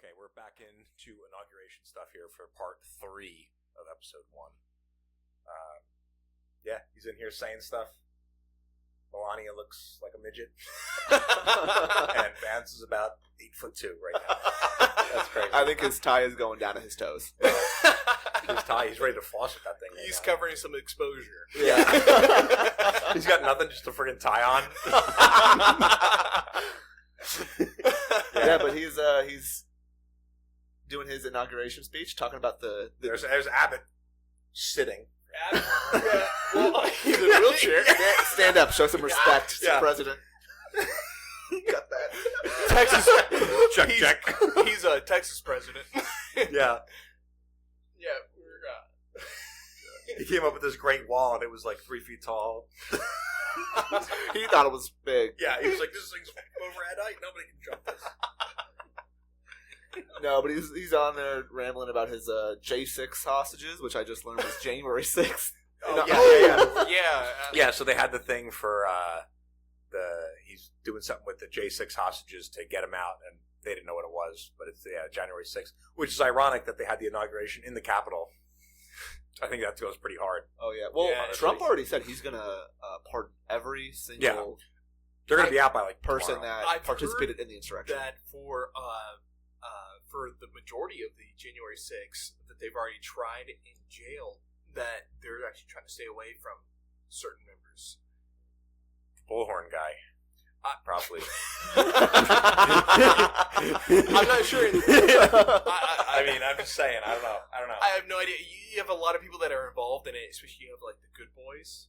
Okay, we're back into inauguration stuff here for part 3 of episode 1. Yeah, he's in here saying stuff. Melania looks like a midget. And Vance is about 8'2" right now. That's crazy. I think his tie is going down to his toes. His tie, he's ready to floss with that thing. Right He's now. covering some exposure. Yeah. He's got nothing, just a friggin' tie on. Yeah, but he's doing his inauguration speech, talking about the There's Abbott sitting. Yeah. Well, he's in a wheelchair. stand up, show some respect to Yeah. the president. Got that. Texas. Check. He's a Texas president. Yeah. Yeah, He came up with this great wall, and it was like 3 feet tall. He thought it was big. Yeah, he was like, this thing's overhead height. Nobody can jump this. No, but he's on there rambling about his J6 hostages, which I just learned was January 6th. Oh, yeah. Yeah, so they had the thing for he's doing something with the J6 hostages to get him out, and they didn't know what it was, but it's January 6th, which is ironic that they had the inauguration in the Capitol. I think that goes pretty hard. Oh, yeah. Well, Yeah, Trump already said he's going to pardon every single They're going to be out by like person tomorrow. that participated in the insurrection. That for the majority of the January 6th that they've already tried in jail, that they're actually trying to stay away from certain members. Bullhorn guy. Probably. I'm not sure. I mean, I'm just saying. I don't know. I have no idea. You have a lot of people that are involved in it, especially you have like the Good Boys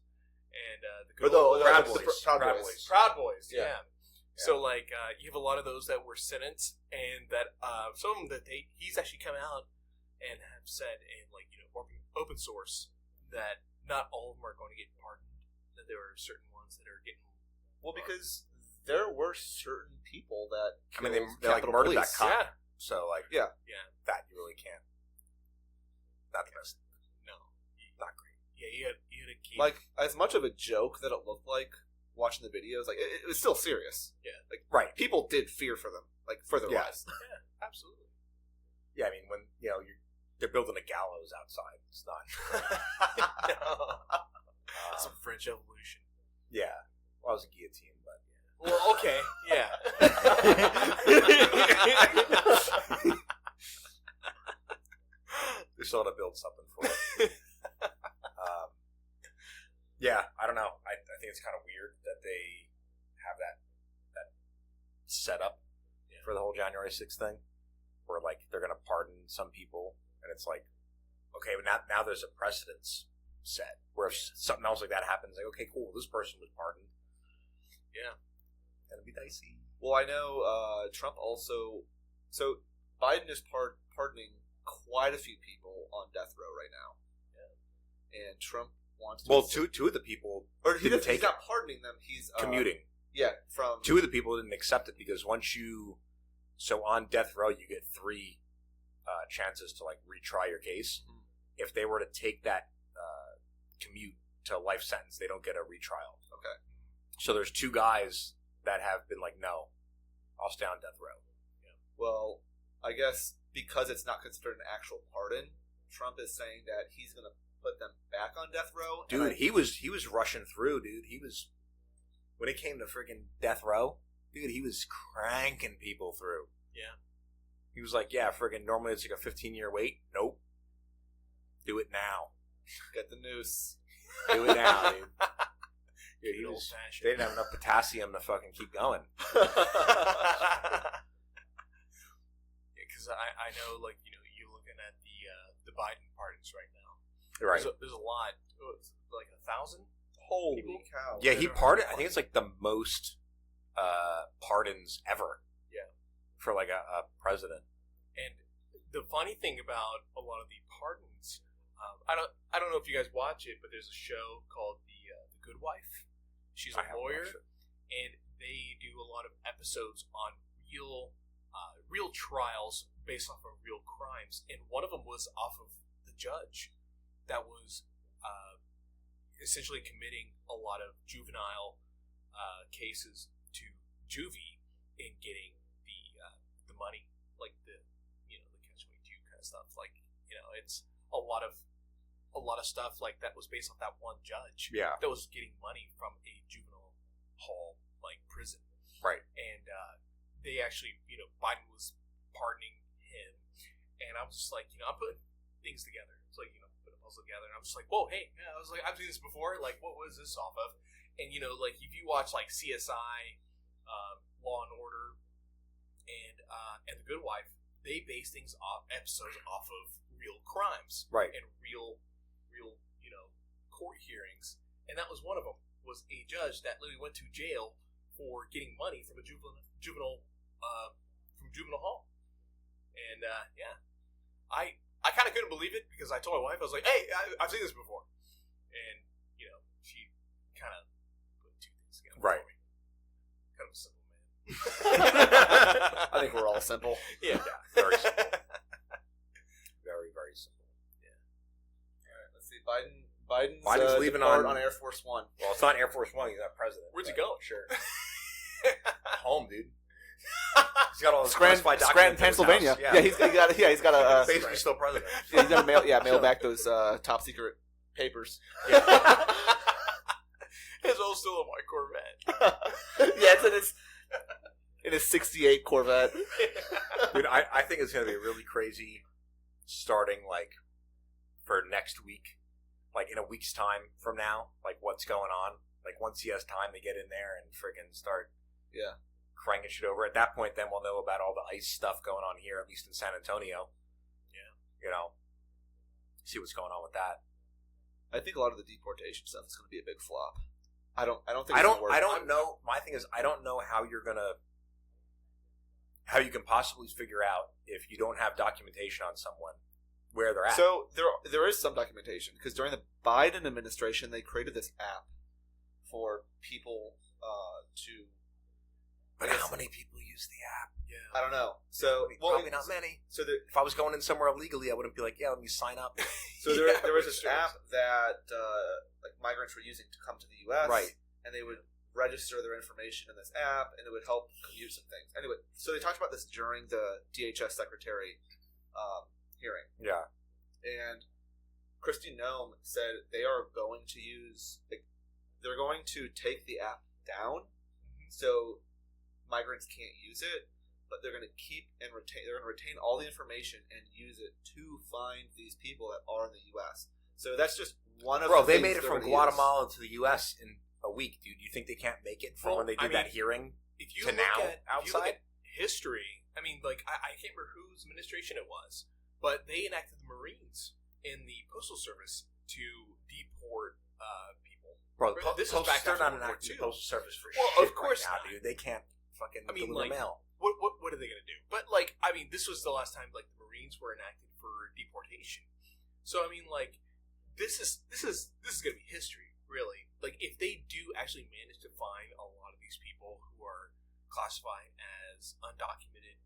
and the Good Proud Boys. Boys. Proud Boys. Yeah. Yeah. So like you have a lot of those that were sentenced, and that some of them that he's actually come out and have said in like open source that not all of them are going to get pardoned. That there are certain ones that are getting. Well, because there were certain people that I mean, they like Capitol murdered Police. that cop. Yeah. So, like, Yeah. that you really can't. Not the best. No. Not great. Yeah, you had a key. Like, as much of a joke that it looked like watching the videos, like, it was still serious. Yeah. Like, Right. people did fear for them, like, for their Yeah. lives. Yeah, absolutely. Yeah, I mean, when, they're building a gallows outside. It's not. Some French evolution. Yeah. Well, it was a guillotine, but Well, okay, yeah. they still had to build something for it. Yeah, I don't know. I think it's kind of weird that they have that setup for the whole January 6th thing, where like they're going to pardon some people, and it's like, okay, but now there's a precedence set where if something else like that happens, like, okay, cool, this person was pardoned. Yeah. Gonna be dicey. Well, I know Trump also... So, Biden is pardoning quite a few people on death row right now. Yeah. And Trump wants to... Well, two of the people he's take not pardoning them, he's... commuting. Yeah, from... Two of the people didn't accept it because so on death row, you get 3 chances to like retry your case. Mm-hmm. If they were to take that commute to a life sentence, they don't get a retrial. Okay. So there's 2 guys that have been like, no, I'll stay on death row. Yeah. Well, I guess because it's not considered an actual pardon, Trump is saying that he's going to put them back on death row. Dude, he was rushing through, dude. He was, when it came to friggin' death row, dude, he was cranking people through. Yeah. He was like, yeah, friggin' normally it's like a 15-year wait. Nope. Do it now. Get the noose. Do it now, dude. Dude, they old-fashioned. didn't have enough potassium to fucking keep going. Because I know, like, you're looking at the Biden pardons right now. Right. There's a lot. It's like 1,000? Holy people? cow. Yeah, he pardoned. I think it's like the most pardons ever. Yeah. For like a president. And the funny thing about a lot of the pardons, I don't know if you guys watch it, but there's a show called The Good Wife. She's a lawyer, and they do a lot of episodes on real trials based off of real crimes. And one of them was off of the judge that was essentially committing a lot of juvenile cases to juvie and getting the money, like the it's a lot of stuff like that was based off that one judge. Yeah. That was getting money from a juvenile hall like prison. Right. And they actually, Biden was pardoning him, and I was just like, I'm putting things together. It's like, put a puzzle together, and I'm just like, whoa, hey, I was like, I've seen this before. Like, what was this off of? And like if you watch like CSI, Law and Order, and The Good Wife, they base episodes off of real crimes, right, and real court hearings, and that was one of them. Was a judge that literally went to jail for getting money from a juvenile hall, and I kind of couldn't believe it because I told my wife, I was like, hey, I've seen this before, and she kind of put two things together. Right. For me. Kind of a simple man. I think we're all simple. Yeah, very simple. Very, very simple. Yeah. All right, let's see. Biden's leaving on Air Force One. Well, it's not Air Force One. He's not president. Where's he going? Sure. Home, dude. He's got all his Scranton, Pennsylvania. Yeah. He's got a basically still president. Yeah, he's got to mail back those top secret papers. Yeah. His old still in my Corvette. Yeah, it's in his '68 Corvette. Dude, I think it's going to be really crazy starting like for next week, like in a week's time from now, like what's going on. Like once he has time to get in there and freaking start cranking shit over. At that point, then we'll know about all the ICE stuff going on here, at least in San Antonio. Yeah. See what's going on with that. I think a lot of the deportation stuff is going to be a big flop. I don't think I it's don't gonna work. I don't know. My thing is I don't know how you can possibly figure out if you don't have documentation on someone where they're at. So there is some documentation because during the Biden administration they created this app for people to. But how many people use the app? Yeah, I don't know. So probably not many. So if I was going in somewhere illegally, I wouldn't be like, yeah, let me sign up. So there was this app that like migrants were using to come to the U.S. Right, and they would register their information in this app, and it would help commute some things. Anyway, so they talked about this during the DHS secretary hearing. Yeah, and Kristi Noem said they are going to they're going to take the app down, so migrants can't use it, but they're going to keep and retain. They're going to retain all the information and use it to find these people that are in the U.S. So that's just one of. Bro, the they things made it they're from gonna Guatemala to the U.S. in a week, dude. You think they can't make it from when they did that hearing if you to look now at, outside? If you look at history, I mean, like I can't remember whose administration it was, but they enacted the Marines in the Postal Service to deport people. Bro, this is back they're after not World War enacting II. the Postal Service for Well, shit of course right now, not. dude. They can't fucking deliver like, mail. What are they going to do? But like, I mean, this was the last time like the Marines were enacted for deportation. So I mean, like, this is going to be history, really. Like, if they do actually manage to find a lot of these people who are classified as undocumented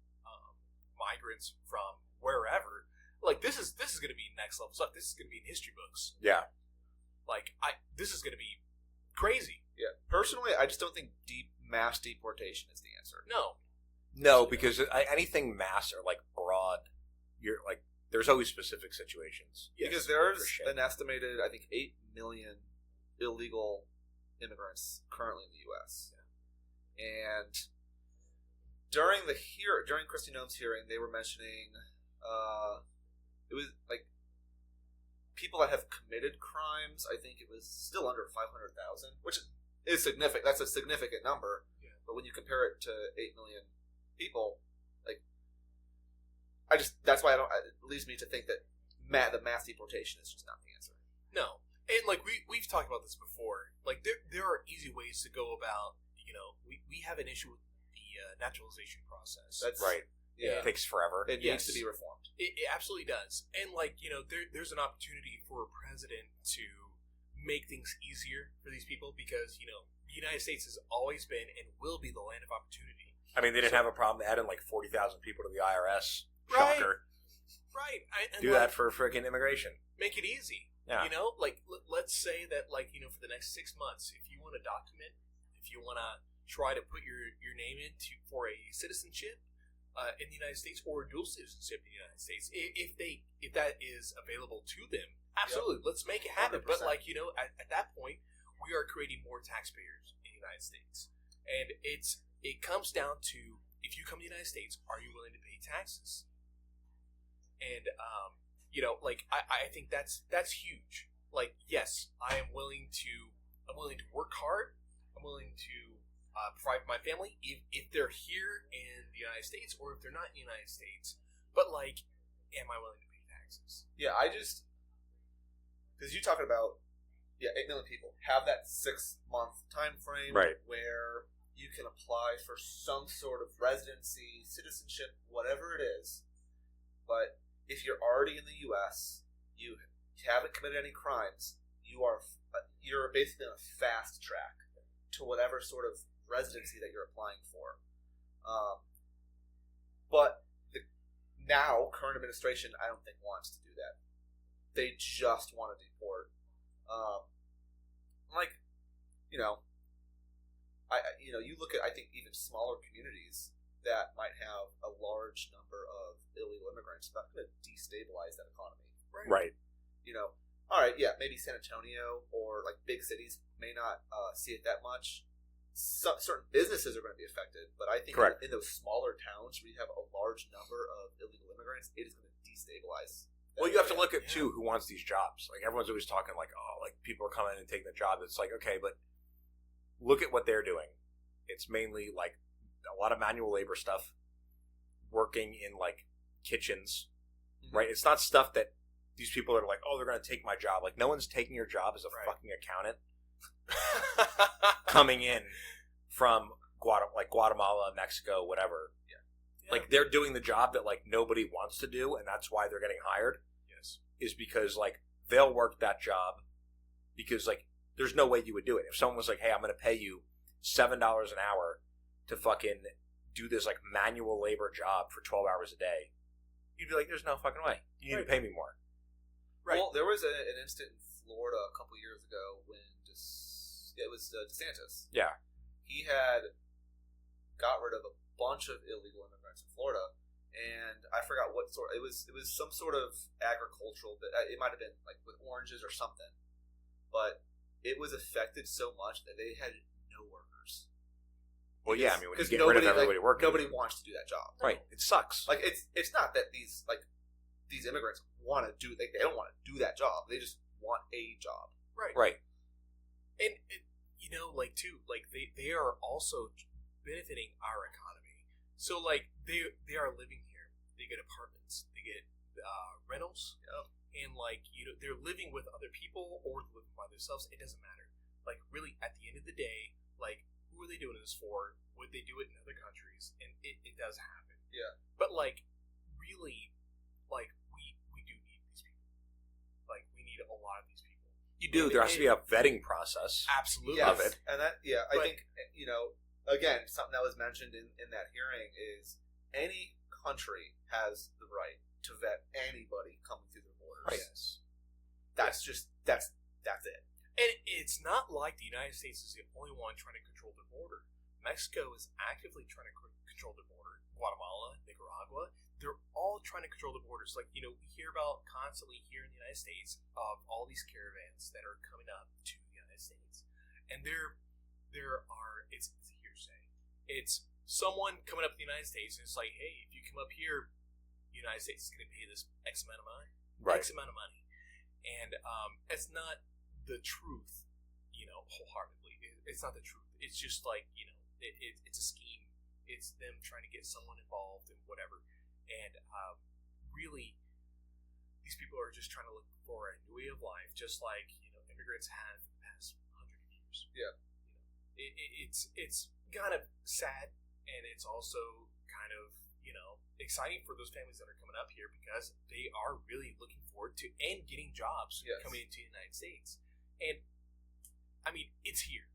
migrants from wherever, like this is going to be next level stuff. This is going to be in history books. Yeah, like this is going to be crazy. Yeah, personally, I just don't think mass deportation is the answer. no, because anything mass or like broad, you're like there's always specific situations. Yes, because there's an estimated, I think, 8 million illegal immigrants currently in the U.S. And during Kristi Noem's hearing, they were mentioning it was like people that have committed crimes. I think it was still under 500,000, which is significant. That's a significant number. Yeah. But when you compare it to 8 million people, like that's why it leads me to think that the mass deportation is just not the answer. No. And like we've talked about this before. Like there are easy ways to go about. We have an issue with the naturalization process. That's right. Yeah, it takes forever. It needs to be reformed. It absolutely does. And like there's an opportunity for a president to make things easier for these people because the United States has always been and will be the land of opportunity. I mean, they didn't have a problem adding like 40,000 people to the IRS. Right. Shocker. Right. Do that for freaking immigration. Make it easy. Yeah. Like let's say that for the next 6 months, if you want to document, if you want to try to put your name in for a citizenship, in the United States or dual citizenship in the United States, if that is available to them, absolutely, let's make it happen. 100%. But at that point, we are creating more taxpayers in the United States, and it comes down to, if you come to the United States, are you willing to pay taxes? And I think that's huge. Like, yes, I'm willing to work hard. I'm willing to provide for my family if they're here in the United States or if they're not in the United States. But am I willing to pay taxes? Yeah, because you're talking about 8 million people have that 6-month time frame, right, where you can apply for some sort of residency, citizenship, whatever it is. But if you're already in the U.S., you haven't committed any crimes, you're basically on a fast track to whatever sort of residency that you're applying for. But the current administration, I don't think, wants to do that. They just want to deport. You look at, I think, even smaller communities that might have a large number of illegal immigrants. That's going to destabilize that economy. Right. All right, yeah, maybe San Antonio or big cities may not see it that much. Certain businesses are going to be affected, but I think in those smaller towns where you have a large number of illegal immigrants, it is going to destabilize. Well, you have to look at too who wants these jobs. Like, everyone's always talking people are coming in and taking the job. It's like, okay, but look at what they're doing. It's mainly a lot of manual labor stuff, working in kitchens, right? It's not stuff that these people are they're going to take my job. No one's taking your job as a fucking accountant coming in from Guatemala, Mexico, whatever. Yeah. They're doing the job that nobody wants to do, and that's why they're getting hired. Yes, is because they'll work that job because there's no way you would do it if someone was hey, I'm going to pay you $7 an hour to fucking do this manual labor job for 12 hours a day. You'd be there's no fucking way. You need to pay me more. Right. Well, there was an instant in Florida a couple years ago when it was DeSantis. Yeah. He had got rid of a bunch of illegal immigrants in Florida, and I forgot what sort. It was some sort of agricultural. It might have been with oranges or something, but it was affected so much that they had no workers. Well, yeah, I mean, when you get rid of everybody working, nobody wants to do that job. Right. It sucks. It's not that these immigrants want to do. They don't want to do that job. They just want a job. Right. And they are also benefiting our economy. So they are living here. They get apartments. They get rentals. Yep. And they're living with other people or living by themselves. It doesn't matter. Really, at the end of the day, who are they doing this for? Would they do it in other countries? And it does happen. Yeah. But really, we do need these people. We need a lot of these people. You do. There has to be a vetting process. Absolutely. Yes. Of it. And that, I think, again, something that was mentioned in that hearing is any country has the right to vet anybody coming through their borders. Right. Yes. That's it. And it's not like the United States is the only one trying to control their border. Mexico is actively trying to control their border. Guatemala, Nicaragua, they're all trying to control the borders. We hear about constantly here in the United States of all these caravans that are coming up to the United States. And there are, it's a hearsay. It's someone coming up to the United States and it's hey, if you come up here, the United States is going to pay this X amount of money. Right. X amount of money. And it's not the truth, wholeheartedly. It's not the truth. It's just it's a scheme. It's them trying to get someone involved and whatever. And really, these people are just trying to look for a new way of life, just immigrants have for the past 100 years. Yeah. It's kind of sad, and it's also kind of exciting for those families that are coming up here because they are really looking forward to and getting jobs coming into the United States. And I mean, it's here.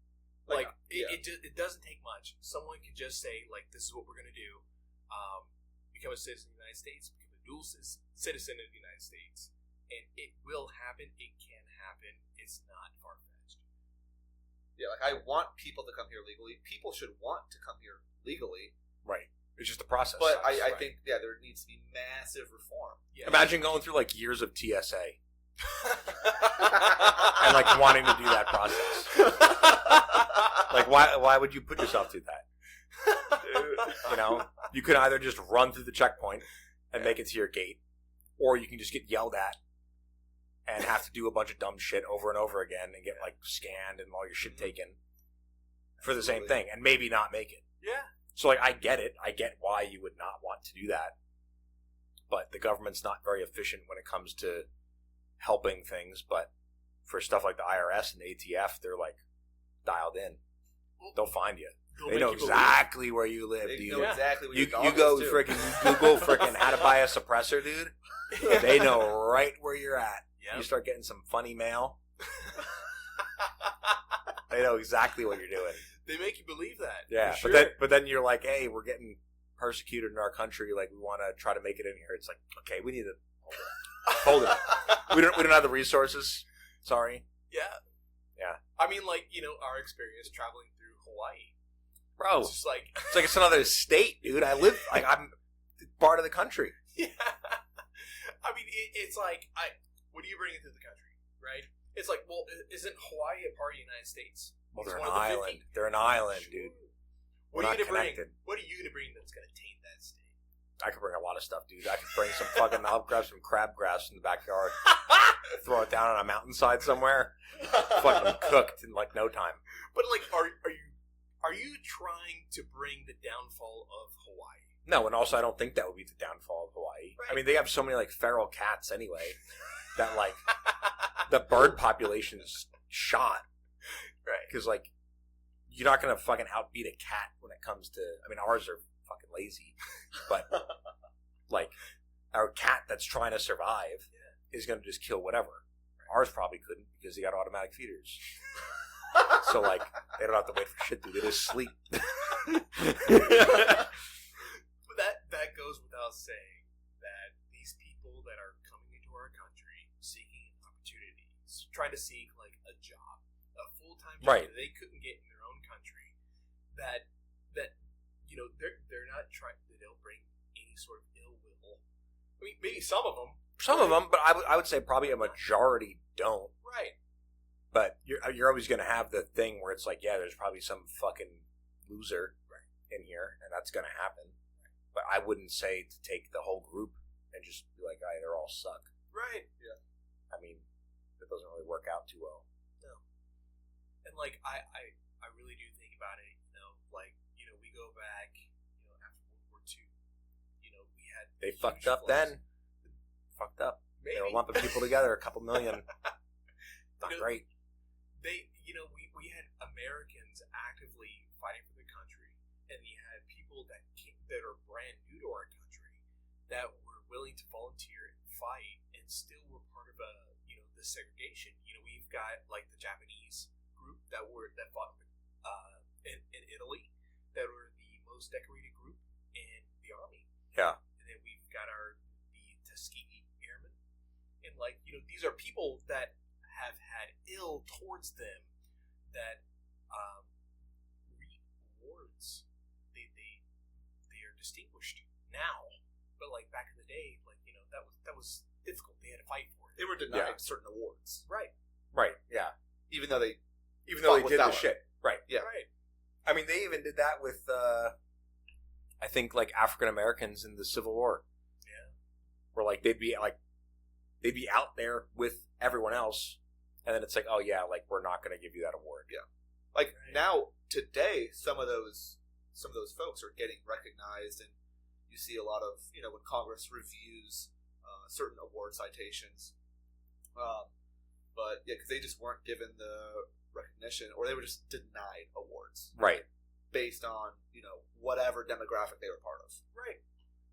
It doesn't take much. Someone can just say this is what we're going to do. Become a citizen of the United States. Become a dual citizen of the United States, and it will happen. It can happen. It's not far fetched. Yeah, I want people to come here legally. People should want to come here legally. Right. It's just a process. But I think there needs to be massive reform. Yeah. Imagine going through like years of TSA and like wanting to do that process. Like why would you put yourself through that? You know, you could either just run through the checkpoint and make it to your gate, or you can just get yelled at and have to do a bunch of dumb shit over and over again and get like scanned and all your shit taken for the same thing and maybe not make it. Yeah. So like I get it. I get why you would not want to do that. But the government's not very efficient when it comes to helping things, but for stuff like the IRS and the ATF, they're like dialed in. They'll find you. They know exactly where you live, dude. They know exactly where You your go dog is, too. freaking Google freaking how to buy a suppressor, dude. They know right where you're at. Yep. You start getting some funny mail. They know exactly what you're doing. They make you believe that. Yeah, for sure. but then you're like, hey, we're getting persecuted in our country. Like, we want to try to make it in here. It's like, okay, we need to hold it. We don't have the resources. Sorry. Yeah. Yeah. I mean, like, you know, our experience traveling through Hawaii. Bro, It's just like... it's like it's another state, dude. I'm part of the country. Yeah. I mean, it's like, what do you bring into the country, right? It's like, well, isn't Hawaii a part of the United States? Well, It's they're an one of the island. 50. They're an island, Sure. dude. What We're are you not gonna bring? connected. What are you going to bring that's going to taint that state? I could bring a lot of stuff, dude. I could bring some fucking... I'll grab some crabgrass in the backyard. Throw it down on a mountainside somewhere. Fucking cooked in like no time. But like, are you trying to bring the downfall of Hawaii? No, and also I don't think that would be the downfall of Hawaii. Right. I mean, they have so many like feral cats anyway that like the bird population is shot. Right. Because like you're not gonna fucking outbeat a cat when it comes to. I mean, ours are fucking lazy, but like our cat that's trying to survive is gonna just kill whatever. Ours probably couldn't because they got automatic feeders. So like they don't have to wait for shit, dude. They just sleep. But that goes without saying that these people that are coming into our country seeking opportunities, trying to seek like a job, a full-time job Right. that they couldn't get in their own country, that you know they're not trying. They don't bring any sort of ill will. I mean, maybe some of them. Some of them, but I would say probably a majority don't. Right. But you're always going to have the thing where it's like, yeah, there's probably some fucking loser in here, and that's going to happen. But I wouldn't say to take the whole group and just be like, they're all suck. Right. Yeah. I mean, that doesn't really work out too well. No. And like I really do think about it, you know, like, you know, we go back, you know, after World War II, you know, we had They huge fucked up floods. then. Fucked up. Maybe. They were lumping people together, a couple million. Not You know, great. They, you know, we had Americans actively fighting for the country, and we had people that are brand new to our country that were willing to volunteer and fight, and still were part of the segregation. You know, we've got like the Japanese group that fought in Italy, that were the most decorated group in the army. Yeah. And then we've got the Tuskegee Airmen, and like, you know, these are people that have had ill towards them that reap rewards. They are distinguished now, but like back in the day, like, you know, that was difficult. They had to fight for it. They were denied certain awards, Right. Right, yeah. even though they Even fought though they with did the valor. shit. Right. Yeah. Right. I mean, they even did that with, I think, like, African Americans in the Civil War. Yeah. Where, like, they'd be out there with everyone else, and then it's like, oh, yeah, like, we're not going to give you that award. Yeah. Like Right. now, today, some of those folks are getting recognized, and you see a lot of, you know, when Congress reviews certain award citations, but yeah, because they just weren't given the recognition, or they were just denied awards Right. based on, you know, whatever demographic they were part of. Right.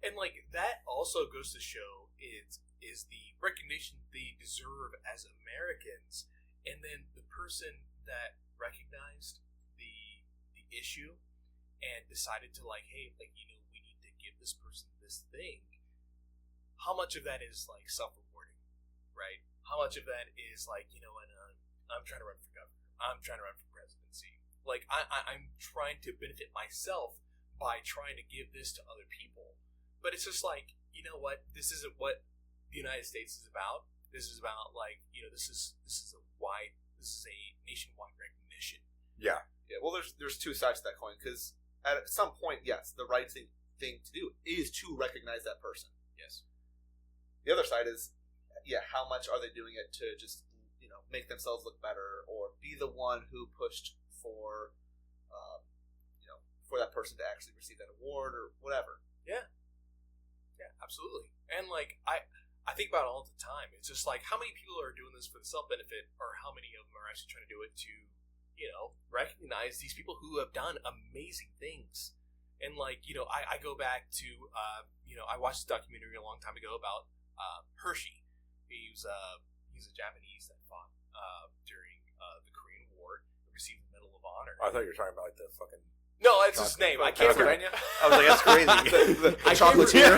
And like that also goes to show is the recognition they deserve as Americans, and then the person that recognized the issue and decided to like, hey, like, you know, we need to give this person this thing. How much of that is like self-rewarding, right? How much of that is like, you know, and I'm trying to run for governor, I'm trying to run for presidency. Like I'm trying to benefit myself by trying to give this to other people. But it's just like, you know what? This isn't what the United States is about. This is about like, this is a nationwide recognition. Yeah. Yeah. Well, there's two sides to that coin, because at some point, yes, the right thing to do is to recognize that person. Yes. The other side is, how much are they doing it to just make themselves look better, or be the one who pushed for for that person to actually receive that award or whatever. Yeah, absolutely. And like I think about it all the time. It's just like, how many people are doing this for the self benefit, or how many of them are actually trying to do it to recognize these people who have done amazing things. And like I go back to I watched a documentary a long time ago about Hershey. He's a Japanese that fought during the Korean War, received the Medal of Honor. I thought you were talking about like the fucking. No, that's his name. I can't remember. I was like, that's crazy. the chocolatier.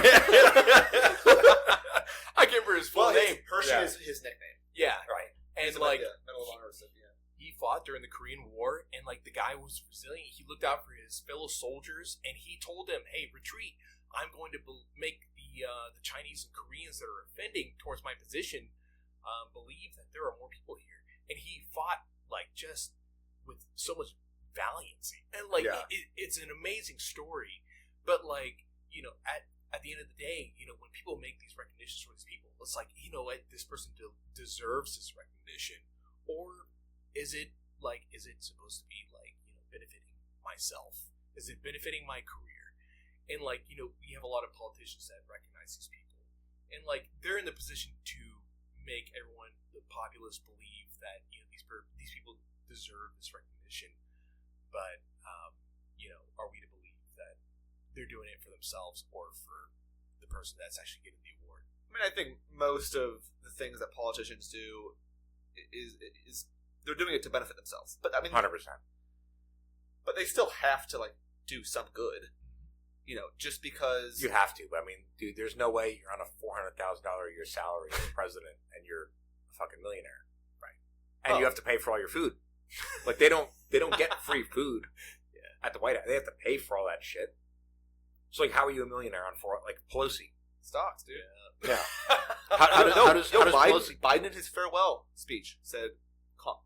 I can't remember his full name. Hershey is his nickname. Yeah, right. And like Medal of Honor recipient. He fought during the Korean War, and like the guy was resilient. He looked out for his fellow soldiers, and he told them, "Hey, retreat! I'm going to make the Chinese and Koreans that are offending towards my position believe that there are more people here." And he fought like just with so much valiancy, and like it's an amazing story. But like at the end of the day, when people make these recognitions for these people, it's like, what, this person deserves this recognition, or is it supposed to be like benefiting myself? Is it benefiting my career? And like we have a lot of politicians that recognize these people, and like they're in the position to make everyone, the populace, believe that these people deserve this recognition. But are we to believe that they're doing it for themselves or for the person that's actually getting the award? I mean, I think most of the things that politicians do is they're doing it to benefit themselves. But I mean, 100%. But they still have to like do some good. Just because you have to. But I mean, dude, there's no way you're on a $400,000 a year salary as president and you're a fucking millionaire, right? And you have to pay for all your food. Like they don't get free food at the White House. They have to pay for all that shit. So like, how are you a millionaire on like Pelosi? Stocks, dude. Yeah. How does Pelosi? Biden in his farewell speech said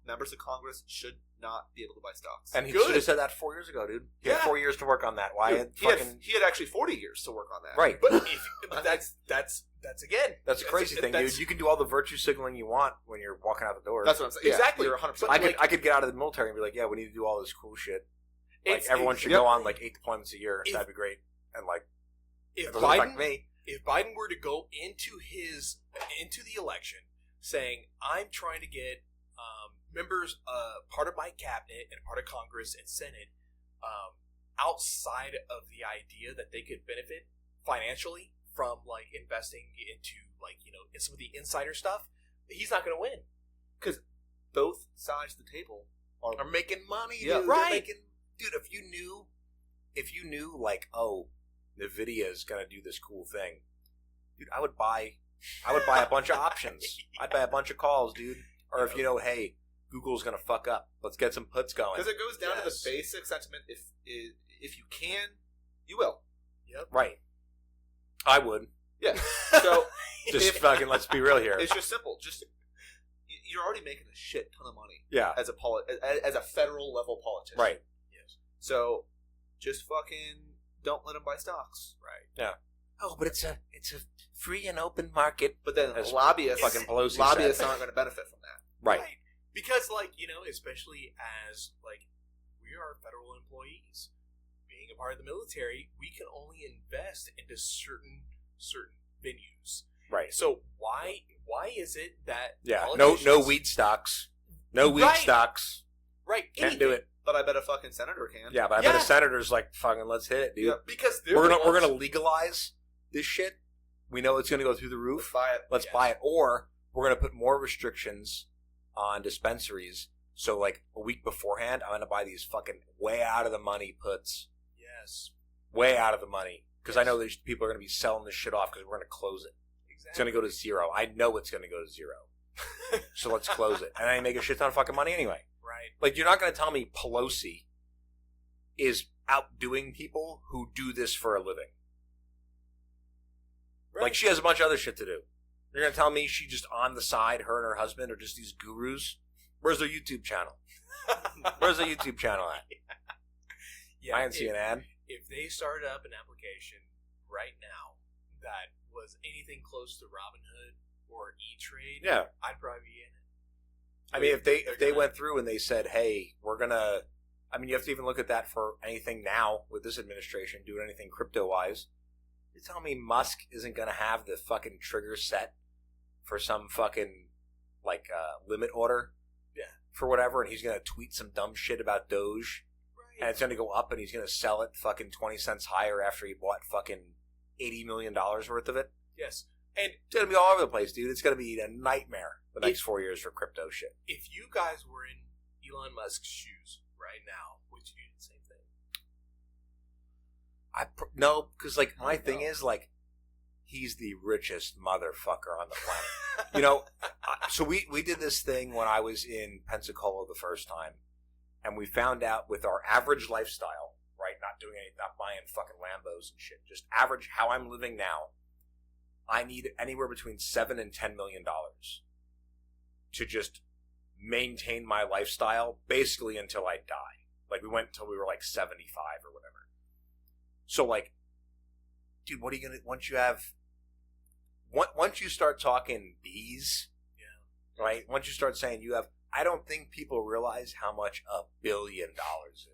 members of Congress should not be able to buy stocks. And he should have said that 4 years ago, dude. He had 4 years to work on that. Why? He had actually 40 years to work on that. Right. But that's again. That's a crazy thing, dude. You can do all the virtue signaling you want when you're walking out the door. That's what I'm saying. Exactly. You're 100%. I could get out of the military and be like, yeah, we need to do all this cool shit. Like everyone should go on like 8 deployments a year. That'd be great. And like, if it doesn't affect me. If Biden were to go into the election saying, I'm trying to get members, part of my cabinet and part of Congress and Senate, outside of the idea that they could benefit financially from like investing into like in some of the insider stuff, he's not going to win, because both sides of the table are making money. Yeah, dude. Right, dude. If you knew like, oh, NVIDIA is going to do this cool thing, dude, I would buy a bunch of options. I'd buy a bunch of calls, dude. Or if hey, Google's going to fuck up, let's get some puts going. Because it goes down to the basic sentiment: if you can, you will. Yep. Right. I would. Yeah. So just fucking let's be real here. It's just simple. Just you're already making a shit ton of money. Yeah. As a federal level politician. Right. Yes. So just fucking don't let them buy stocks. Right. Yeah. Oh, but it's a free and open market. But then As lobbyists fucking Pelosi aren't going to benefit from that. Right. Because like especially as like we are federal employees, being a part of the military, we can only invest into certain venues. Right. So why is it that no weed stocks, stocks. Right. Can't do it. But I bet a fucking senator can. Yeah, but I bet a senator's like, fucking let's hit it, dude. Yeah, because we're gonna legalize this shit. We know it's gonna go through the roof. Let's buy it. Let's buy it, or we're gonna put more restrictions on dispensaries. So like a week beforehand, I'm gonna buy these fucking way out of the money puts. Yes. Way out of the money, because I know these people are gonna be selling this shit off because we're gonna close it. Exactly. It's gonna go to zero. I know it's gonna go to zero. So let's close it, and I make a shit ton of fucking money anyway. Right. Like, you're not going to tell me Pelosi is outdoing people who do this for a living. Right. Like, she has a bunch of other shit to do. You're going to tell me she just on the side, her and her husband are just these gurus? Where's their YouTube channel? Where's the YouTube channel at? Yeah, I didn't see an ad. If they started up an application right now that was anything close to Robinhood or E-Trade, Yeah. I'd probably be in it. I mean, if they went through and they said, hey, we're going to... I mean, you have to even look at that for anything now with this administration, doing anything crypto-wise. You're telling me Musk isn't going to have the fucking trigger set for some fucking, like, limit order? Yeah. For whatever, and he's going to tweet some dumb shit about Doge, Right. and it's going to go up, and he's going to sell it fucking 20 cents higher after he bought fucking $80 million worth of it? Yes. And It's going to be all over the place, dude. It's going to be a nightmare the next 4 years for crypto shit. if you guys were in Elon Musk's shoes right now, would you do the same thing? No, because, like, my thing is, like, he's the richest motherfucker on the planet. You know, so we did this thing when I was in Pensacola the first time, and we found out with our average lifestyle, right, not buying fucking Lambos and shit, just average how I'm living now, I need anywhere between $7 and $10 million to just maintain my lifestyle basically until I die. Like, we went until we were like 75 or whatever. So, like, dude, what are you gonna once you start talking bees, Yeah. right? Once you start saying you have, I don't think people realize how much $1 billion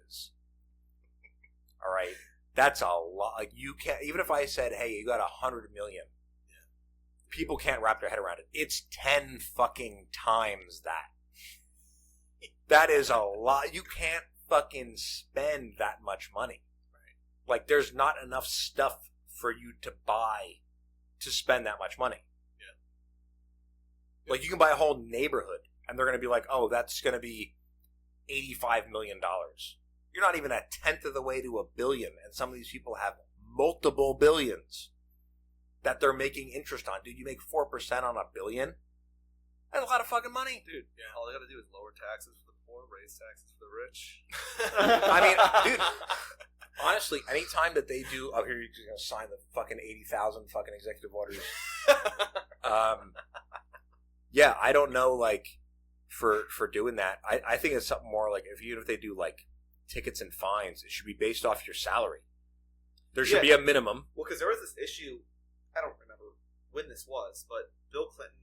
is. All right, that's a lot. Like, you can't, even if I said, hey, you got 100 million, people can't wrap their head around it. It's 10 fucking times that. That is a lot. You can't fucking spend that much money. Right. Like, there's not enough stuff for you to buy to spend that much money. Yeah. Like, you can buy a whole neighborhood, and they're going to be like, oh, that's going to be $85 million. You're not even a tenth of the way to $1 billion, and some of these people have multiple billions that they're making interest on. Dude, you make 4% on $1 billion? That's a lot of fucking money. Dude, yeah. All they got to do is lower taxes for the poor, raise taxes for the rich. I mean, dude, honestly, anytime that they do, oh, here you're going to sign the fucking 80,000 fucking executive orders. Yeah, I don't know, like, for doing that. I think it's something more like, even if they do, like, tickets and fines, it should be based off your salary. There should be a minimum. Well, because there was this issue, I don't remember when this was, but Bill Clinton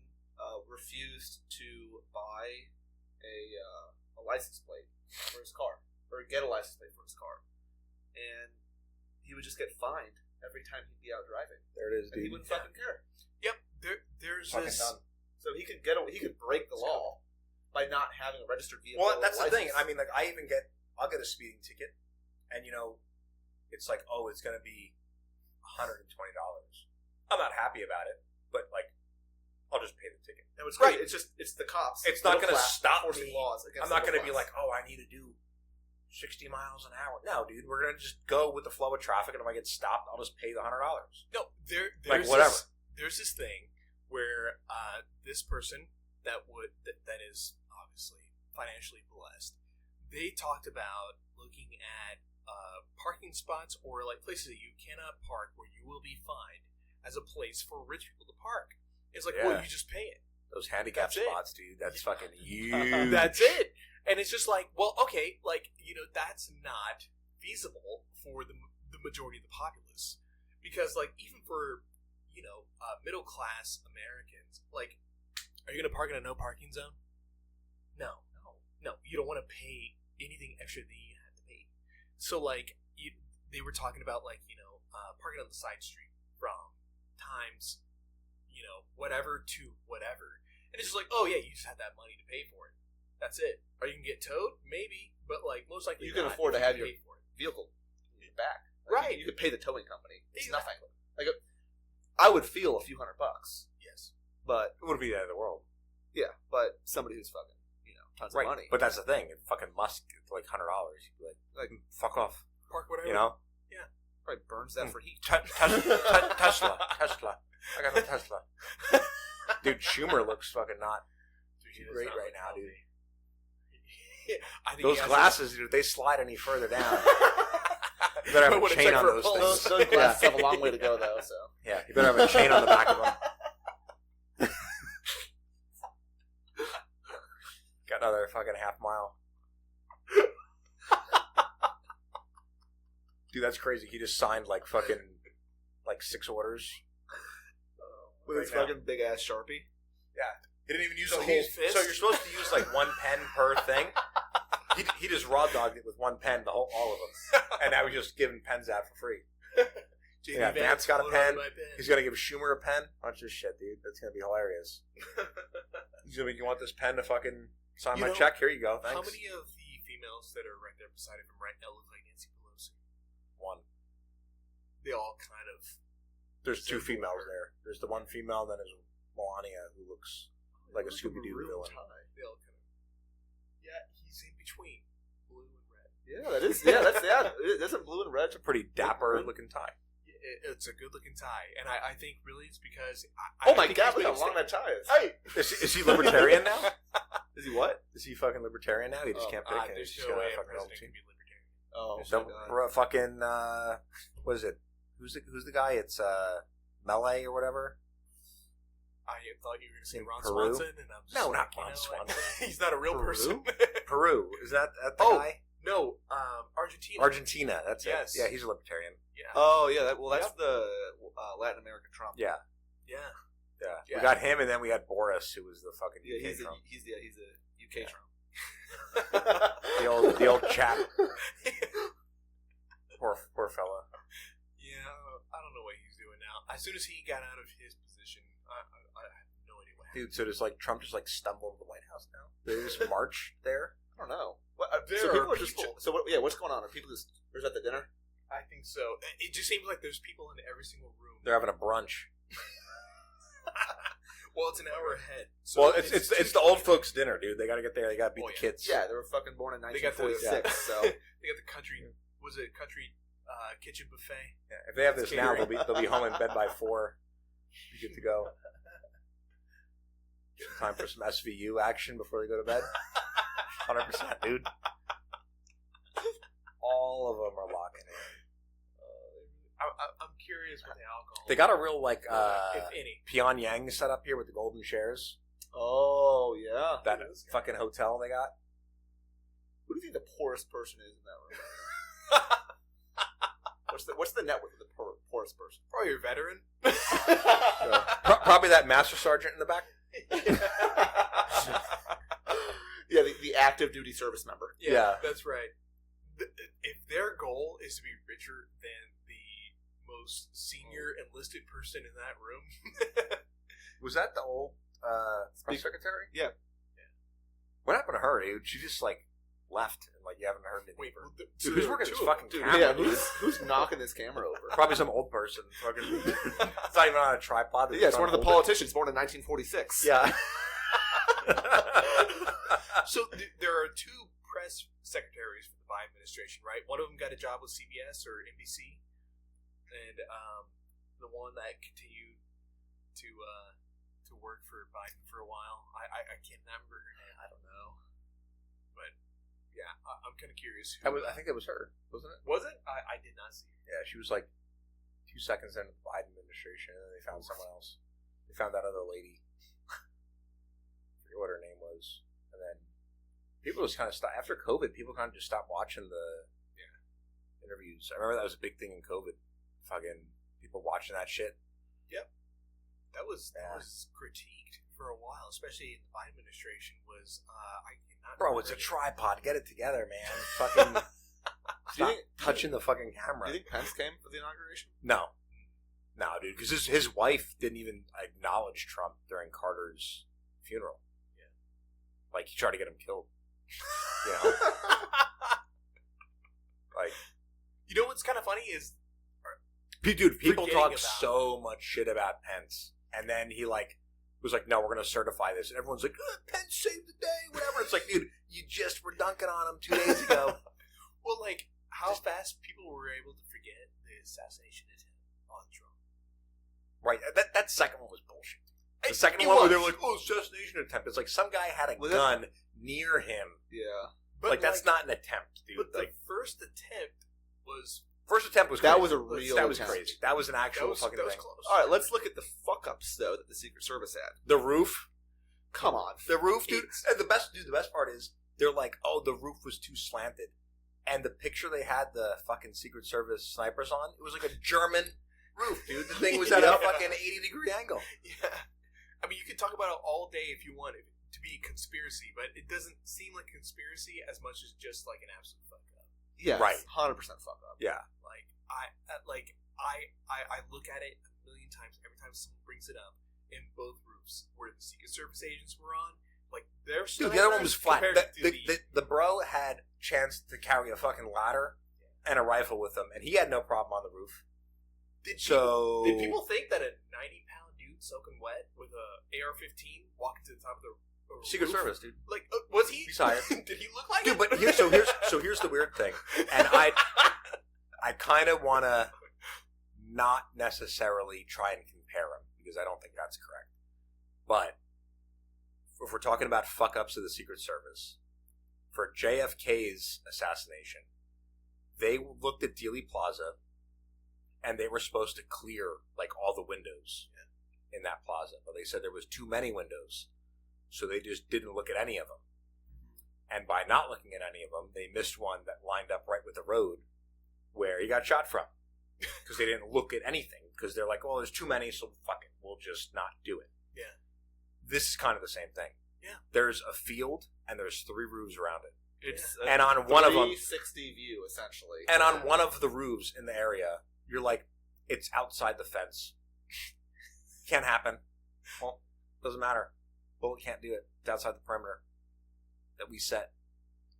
refused to buy a license plate for his car, or get a license plate for his car, and he would just get fined every time he'd be out driving. There it is, dude. And he wouldn't fucking care. Yep. There's Fucking this. done. So he could break the law by not having a registered vehicle. Well, that's the thing. license. I mean, like, I'll get a speeding ticket, and, you know, it's like, oh, it's going to be $120. I'm not happy about it, but, like, I'll just pay the ticket. No, it's Right. great. It's the cops. It's not Middle going to class stop enforcing me. laws against I'm not the going to middle be like, class. oh, I need to do 60 miles an hour. No, dude, we're going to just go with the flow of traffic, and if I get stopped, I'll just pay the $100. No, there's Like, whatever. There's this thing where this person that is obviously financially blessed, they talked about looking at parking spots or like places that you cannot park where you will be fined as a place for rich people to park. It's like, well, you just pay it. Those handicap That's it. spots, dude, that's fucking huge. That's it. And it's just like, well, okay, like, you know, that's not feasible for the majority of the populace. Because, like, even for, you know, middle class Americans, like, are you going to park in a no parking zone? No. You don't want to pay anything extra that you have to pay. So, like, they were talking about, like, you know, parking on the side street from times, you know, whatever to whatever. And it's just like, oh, yeah, you just have that money to pay for it. That's it. Or you can get towed? Maybe. But, like, most likely You can not afford if to have you your pay for it. vehicle back. Right. You could pay the towing company. It's Exactly. nothing. Like, I would feel a few $100. Yes. But It would be the end of the world. yeah, but somebody who's fucking, you know, tons Right. of money. But that's the thing. If fucking Musk, it's like $100, you'd be like, fuck off. Park whatever. You know? probably burns that for heat. Tesla. I got a Tesla. Dude, Schumer looks fucking not Dude, great it's not right now, healthy. dude. I think Those he has glasses, dude, if they slide any further down, You better have When a it's chain like on for a those pulse. things. Those glasses have a long way to go, though. So Yeah, you better have a chain on the back of them. Got another fucking half mile. Dude, that's crazy. He just signed like fucking 6 orders. with his fucking big ass Sharpie. He didn't even use The the whole whole fist? So you're supposed to use like one pen per thing. He just raw dogged it with one pen, all of them, and now he's just giving pens out for free. JD Yeah, Vance got a pen. my He's gonna give Schumer a pen. Watch this shit, dude. That's gonna be hilarious. He's gonna be, you want this pen to fucking sign my check? Here you go. Thanks. How many of the females that are right there beside him right now look like Nancy Pelosi? One. They all kind of. There's 2 females there. There's the one female, and then there's Melania, who looks like a Scooby-Doo villain. They all kind of. Yeah, he's in between blue and red. Yeah, that is. Yeah, that's Isn't blue and red? It's a pretty dapper looking tie. It's a good looking tie, and I think really it's because. Oh my think god! he's Look how made a long that tie is. Hey, Is he libertarian now? Is he what? Is he fucking libertarian now? He just can't pick it. there's He's just no gonna way a fucking president team. can be libertarian. Oh, So, fucking what is it? Who's the guy? It's Melee or whatever. I thought you were going to say Ron Peru? Swanson, and I'm just No, like, not you Ron know, Swanson. He's not a real Peru? person. Peru, is that the Oh. guy? No, Argentina. Argentina, that's Yes. it. Yeah, he's a libertarian. Yeah. Oh yeah, that's the Latin American Trump. Yeah, Yeah. We got him, and then we had Boris, who was the fucking Yeah, UK Trump. he's a UK The old chap. Poor fella. Yeah, I don't know what he's doing now. As soon as he got out of his position, I have no idea what happened. Dude, so does Trump just stumble into the White House now? They just march there? I don't know. What, There so are people are just people. so what, yeah. What's going on? Are people just there's at the dinner? I think so. It just seems like there's people in every single room. They're having a brunch. Well, it's an hour ahead. So Well, it's the old folks' dinner, dude. They got to get there. They got to beat Oh, the yeah. kids. Yeah, they were fucking born in They got the 1946. So they got the country. Was it country kitchen buffet? Yeah, if they have this It's now, catering. they'll be home in bed by 4. Be good to go. Time for some SVU action before they go to bed. 100%, dude. All of them are locking in. I'm curious with the alcohol. They got a real if any. Pyongyang set up here with the golden chairs. oh yeah. That fucking hotel they got. Who do you think the poorest person is in that room? What's the net worth of the poorest person? Probably your veteran. Probably that master sergeant in the back. Yeah, the active duty service member. Yeah. That's right. If their goal is to be richer than the most senior enlisted person in that room, Was that the old press secretary? Yeah. What happened to her, dude? She just left and you haven't heard anything. wait, from her. the- Dude, who's working this fucking Dude, camera? yeah, dude? who's knocking this camera over? Probably some old person. Fucking, it's not even on a tripod. They're Yeah, just it's one of the trying to hold politicians born in 1946. it. Yeah. So there are 2 press secretaries for the Biden administration, right? One of them got a job with CBS or NBC, and the one that continued to work for Biden for a while. I can't remember her name. I don't know, but yeah, I'm kind of curious. I think that was her, wasn't it? Was it? I did not see her. Yeah, she was 2 seconds into the Biden administration, and then they found someone else. They found that other lady. I forget what her name was. And then people just kind of stopped. After COVID, people kind of just stopped watching the interviews. I remember that was a big thing in COVID. Fucking people watching that shit. That was critiqued for a while, especially in the Biden administration. I cannot. Bro, it's a remember tripod. Get it together, man. Fucking Do stop you think touching the fucking camera. Do you think Pence came for the inauguration? No, dude, because his wife didn't even acknowledge Trump during Carter's funeral. Yeah, he tried to get him killed. You know, You know what's kind of funny is, dude, people Forgetting talk about so much shit about Pence, and then he was like, "No, we're going to certify this," and everyone's like, "Pence saved the day," whatever. It's like, dude, you just were dunking on him 2 days ago. well, how fast people were able to forget the assassination attempt on Trump. Right? That second one was bullshit. The second It one where was. they were like, "Oh, assassination attempt." It's like some guy had a Was gun near him. Yeah. But That's not an attempt, dude. But the first attempt was First attempt was crazy. That was a real That was attempt. crazy. That was an actual fucking that was thing. close. All right, let's look at the fuck-ups, though, that the Secret Service had. The roof. Come on. The roof, dude. And the best part is, they're like, oh, the roof was too slanted. And the picture they had the fucking Secret Service snipers on, it was like a German roof, dude. The thing was at a fucking 80-degree angle. Yeah. I mean, you can talk about it all day if you want it to be a conspiracy, but it doesn't seem like conspiracy as much as just like an absolute fuck up. Yeah, right. 100% fuck up. Yeah. I look at it a million times every time someone brings it up. In both roofs where the Secret Service agents were on, like their dude, the other one was flat. The bro had chance to carry a fucking ladder and a rifle with him, and he had no problem on the roof. Did people think that a 90-pound dude soaking wet with a AR-15 walking to the top of the Secret roof? Service, dude? Like, was he? He's hired. Did he look like dude? it? But here's the weird thing, and I kind of want to not necessarily try and compare him because I don't think that's correct. But if we're talking about fuck-ups of the Secret Service, for JFK's assassination, they looked at Dealey Plaza, and they were supposed to clear like all the windows in that plaza, but they said there was too many windows, so they just didn't look at any of them. And by not looking at any of them, they missed one that lined up right with the road where he got shot from, because they didn't look at anything, because they're like, oh, there's too many, so fuck it, we'll just not do it. Yeah. This is kind of the same thing. Yeah. There's a field, and there's 3 roofs around it. It's and on one of them, 360 view, essentially. And on one of the roofs in the area, you're like, it's outside the fence. Can't happen. Well, doesn't matter. Bullet can't do it. It's outside the perimeter that we set.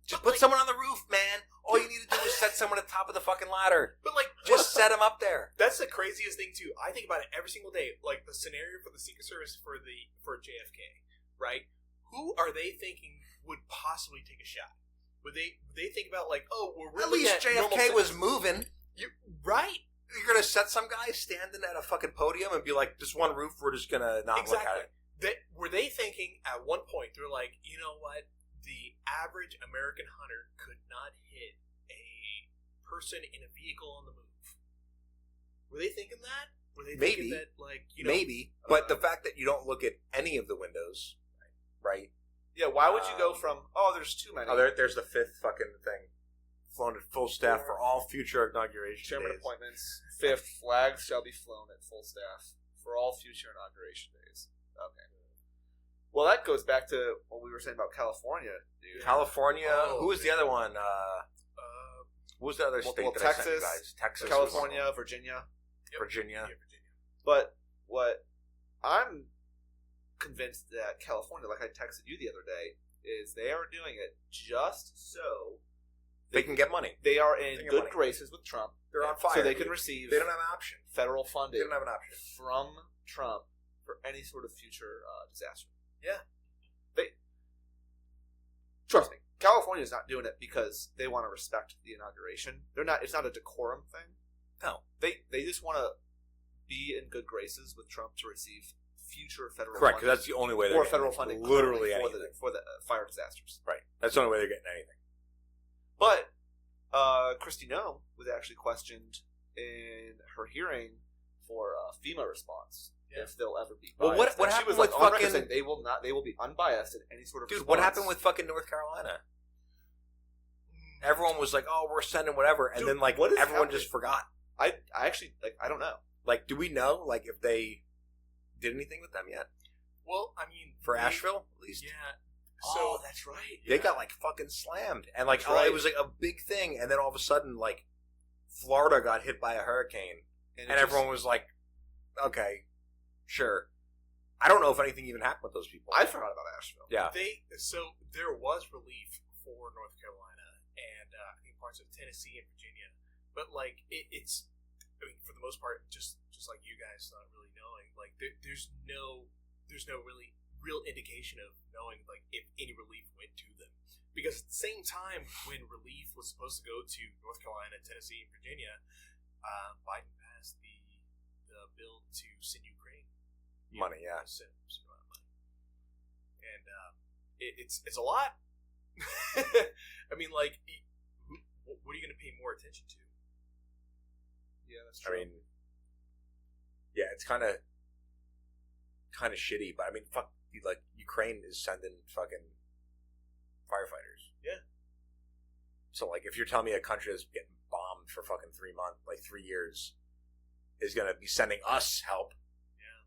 Just put someone on the roof, man. All you need to do is set someone at the top of the fucking ladder. But like, just set them up there. That's the craziest thing too. I think about it every single day. Like the scenario for the Secret Service for JFK, right? Who are they thinking would possibly take a shot? Would they think about like, oh, we're at least JFK was moving. Right? You're gonna set some guy standing at a fucking podium and be like, "This one roof, we're just gonna not look at it." Were they thinking at one point? They're like, you know what? The average American hunter could not hit a person in a vehicle on the move. Were they thinking that? Were they thinking that, like, you know, maybe? But the fact that you don't look at any of the windows, right? Yeah. Why would you go from? Oh, there's too many. Oh, there's the 5th fucking thing. Flown at full staff for all future inauguration chairman days. Appointments. 5th, flags shall be flown at full staff for all future inauguration days. Okay. Well, that goes back to what we were saying about California, dude. California. Who was the other one? Who was the other state that Texas, I sent you guys? Texas, California, Virginia. Yep. Virginia. Yeah, Virginia. But what I'm convinced that California, like I texted you the other day, is they are doing it just so they can get money. They are in good graces with Trump. They're on fire. So they can receive. They don't have an option. Federal funding. They don't have an option from Trump for any sort of future disaster. Yeah. Trust me, California is not doing it because they want to respect the inauguration. They're not. It's not a decorum thing. No, they just want to be in good graces with Trump to receive future federal correct. funding. Because that's the only way they're getting federal funding literally for the fire disasters. Right. That's the only way they're getting anything. But Kristi Noem was actually questioned in her hearing for FEMA response. Yeah. If they'll ever be biased. Well, what happened with fucking? Saying they will not. They will be unbiased in any sort of. Dude, response. what happened with fucking North Carolina? Everyone was like, "Oh, we're sending whatever," and then like everyone just forgot. I actually I don't know. Like, do we know like if they did anything with them yet? Well, I mean, for Asheville, at least. Yeah. So that's right. They got like fucking slammed, and like right. It was like a big thing, and then all of a sudden, like Florida got hit by a hurricane, and everyone was like, "Okay, sure." I don't know if anything even happened with those people. I forgot about Asheville. Yeah. So there was relief for North Carolina and I think parts of Tennessee and Virginia, but like it's, I mean, for the most part, just like you guys not really knowing, like there's no really real indication of knowing like if any relief went to them, because at the same time when relief was supposed to go to North Carolina, Tennessee, and Virginia, Biden passed the bill to send Ukraine money, yeah, some amount of money, and it's a lot. I mean, like, what are you going to pay more attention to? Yeah, that's I true. mean, yeah, it's kind of shitty, but I mean, fuck, like Ukraine is sending fucking firefighters. Yeah. So like, if you're telling me a country that's getting bombed for fucking 3 months, like 3 years, is gonna be sending us help? Yeah.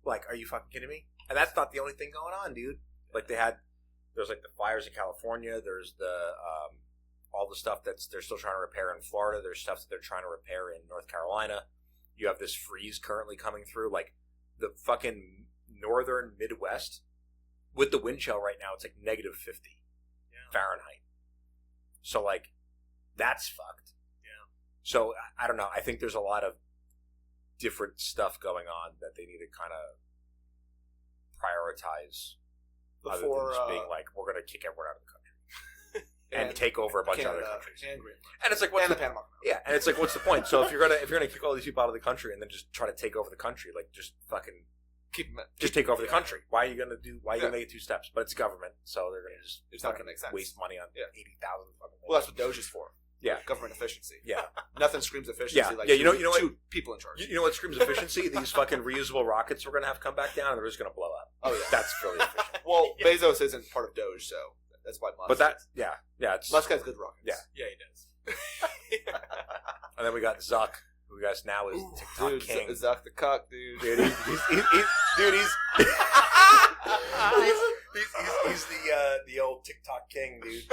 Like, are you fucking kidding me? And that's not the only thing going on, dude. Like there's like the fires in California. There's the all the stuff they're still trying to repair in Florida. There's stuff that they're trying to repair in North Carolina. You have this freeze currently coming through. Like the fucking northern Midwest with the wind chill right now, it's like -50 Fahrenheit. So like that's fucked. Yeah. So I don't know. I think there's a lot of different stuff going on that they need to kind of prioritize. Other than just being like, we're going to kick everyone out of the country and take over a bunch of other countries. And Greenland. And it's like, what's And the the Panama Canal. Yeah, and it's like, what's the point? So if you're gonna kick all these people out of the country and then just try to take over the country, like just fucking take over the country. Why are you gonna make it 2 steps? But it's government, so they're gonna just It's not gonna make sense. waste money on 80,000 fucking things. Well, that's what Doge is for. Yeah. Government efficiency. Yeah. Nothing screams efficiency like you know what? two people in charge. You know what screams efficiency? These fucking reusable rockets we're gonna have come back down and they're just gonna blow up. Oh yeah. That's really efficient. Well, Bezos isn't part of Doge, so that's why Musk. But that, is. it's Musk has good rockets. Yeah. Yeah, he does. And then we got Zuck, who we guys now is TikTok Dude, king. Zuck the cuck, dude. Dude, he's the old TikTok king, dude.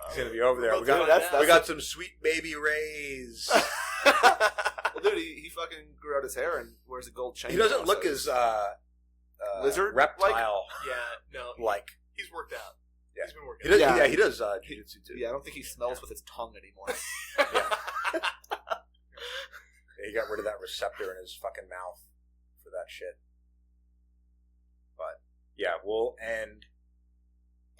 He's gonna be over there. Well, We dude, got some sweet baby rays. Well, dude, he fucking grew out his hair and wears a gold chain. He doesn't now, look so as lizard reptile Yeah, no. like. He's worked out. Yeah. He's been working He does. out. Yeah, he does jiu-jitsu too. Yeah, I don't think he smells with his tongue anymore. Yeah, he got rid of that receptor in his fucking mouth for that shit. But yeah, we'll end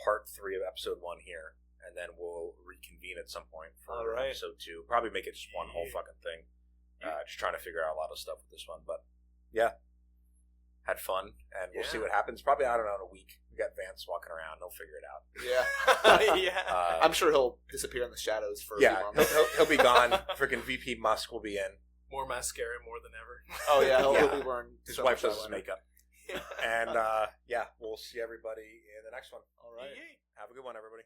part 3 of episode 1 here, and then we'll reconvene at some point for All right. episode 2. Probably make it just one whole fucking thing. Just trying to figure out a lot of stuff with this one, but yeah, had fun, and we'll see what happens. Probably, I don't know, in a week. We got Vance walking around; he'll figure it out. Yeah. Yeah. I'm sure he'll disappear in the shadows for a few months. he'll be gone. Freaking VP Musk will be in. More mascara, more than ever. Oh yeah, he'll Yeah. be wearing His so wife much does his eyeliner. makeup. And yeah, we'll see everybody in the next one. All right. Yay. Have a good one, everybody.